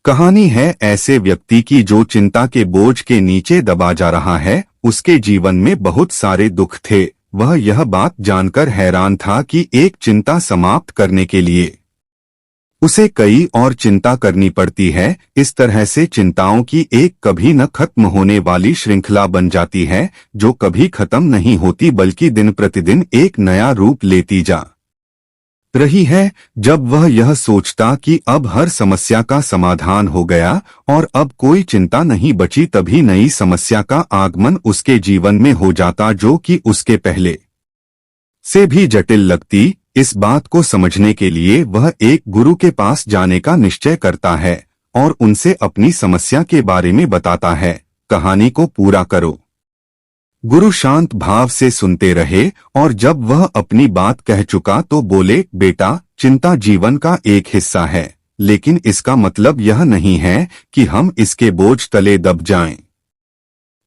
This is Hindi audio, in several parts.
कहानी है ऐसे व्यक्ति की जो चिंता के बोझ के नीचे दबा जा रहा है। उसके जीवन में बहुत सारे दुख थे। वह यह बात जानकर हैरान था कि एक चिंता समाप्त करने के लिए उसे कई और चिंता करनी पड़ती है। इस तरह से चिंताओं की एक कभी न खत्म होने वाली श्रृंखला बन जाती है, जो कभी खत्म नहीं होती बल्कि दिन प्रतिदिन एक नया रूप लेती जा रही है। जब वह यह सोचता कि अब हर समस्या का समाधान हो गया और अब कोई चिंता नहीं बची, तभी नई समस्या का आगमन उसके जीवन में हो जाता, जो कि उसके पहले से भी जटिल लगती। इस बात को समझने के लिए वह एक गुरु के पास जाने का निश्चय करता है और उनसे अपनी समस्या के बारे में बताता है। कहानी को पूरा करो। गुरु शांत भाव से सुनते रहे और जब वह अपनी बात कह चुका तो बोले, बेटा, चिंता जीवन का एक हिस्सा है, लेकिन इसका मतलब यह नहीं है कि हम इसके बोझ तले दब जाएं।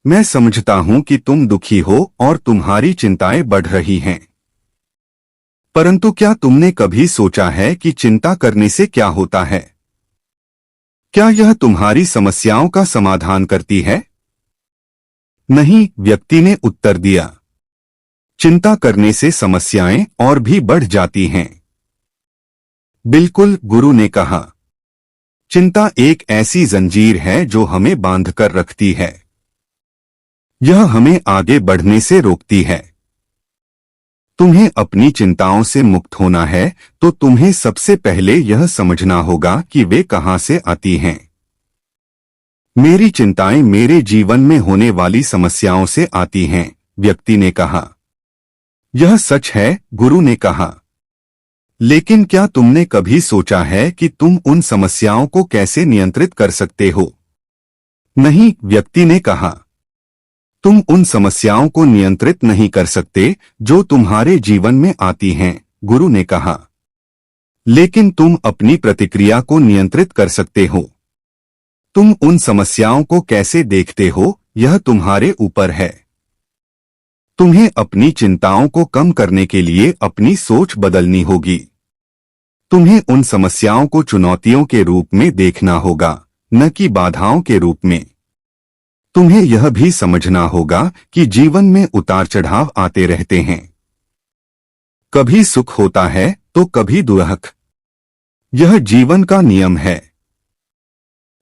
मैं समझता हूं कि तुम दुखी हो और तुम्हारी चिंताएं बढ़ रही हैं, परंतु क्या तुमने कभी सोचा है कि चिंता करने से क्या होता है? क्या यह तुम्हारी समस्याओं का समाधान करती है? नहीं, व्यक्ति ने उत्तर दिया। चिंता करने से समस्याएं और भी बढ़ जाती हैं। बिल्कुल, गुरु ने कहा। चिंता एक ऐसी जंजीर है जो हमें बांधकर रखती है। यह हमें आगे बढ़ने से रोकती है। तुम्हें अपनी चिंताओं से मुक्त होना है तो तुम्हें सबसे पहले यह समझना होगा कि वे कहां से आती हैं। मेरी चिंताएं मेरे जीवन में होने वाली समस्याओं से आती हैं, व्यक्ति ने कहा। यह सच है, गुरु ने कहा। लेकिन क्या तुमने कभी सोचा है कि तुम उन समस्याओं को कैसे नियंत्रित कर सकते हो? नहीं, व्यक्ति ने कहा। तुम उन समस्याओं को नियंत्रित नहीं कर सकते जो तुम्हारे जीवन में आती हैं, गुरु ने कहा। लेकिन तुम अपनी प्रतिक्रिया को नियंत्रित कर सकते हो। तुम उन समस्याओं को कैसे देखते हो, यह तुम्हारे ऊपर है। तुम्हें अपनी चिंताओं को कम करने के लिए अपनी सोच बदलनी होगी। तुम्हें उन समस्याओं को चुनौतियों के रूप में देखना होगा, न कि बाधाओं के रूप में। तुम्हें यह भी समझना होगा कि जीवन में उतार चढ़ाव आते रहते हैं। कभी सुख होता है तो कभी दुख। यह जीवन का नियम है।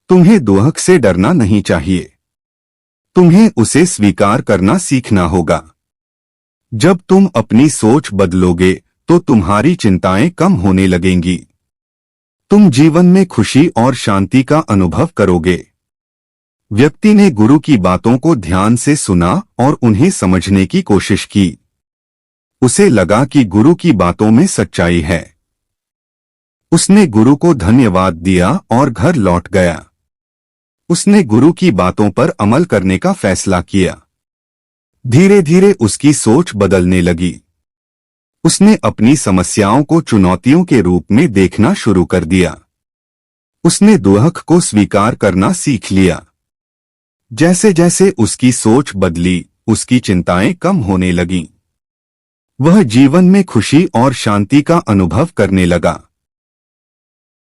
तुम्हें दुख से डरना नहीं चाहिए। तुम्हें उसे स्वीकार करना सीखना होगा। जब तुम अपनी सोच बदलोगे तो तुम्हारी चिंताएं कम होने लगेंगी। तुम जीवन में खुशी और शांति का अनुभव करोगे। व्यक्ति ने गुरु की बातों को ध्यान से सुना और उन्हें समझने की कोशिश की। उसे लगा कि गुरु की बातों में सच्चाई है। उसने गुरु को धन्यवाद दिया और घर लौट गया। उसने गुरु की बातों पर अमल करने का फैसला किया। धीरे धीरे उसकी सोच बदलने लगी। उसने अपनी समस्याओं को चुनौतियों के रूप में देखना शुरू कर दिया। उसने दुख को स्वीकार करना सीख लिया। जैसे जैसे उसकी सोच बदली, उसकी चिंताएं कम होने लगीं। वह जीवन में खुशी और शांति का अनुभव करने लगा।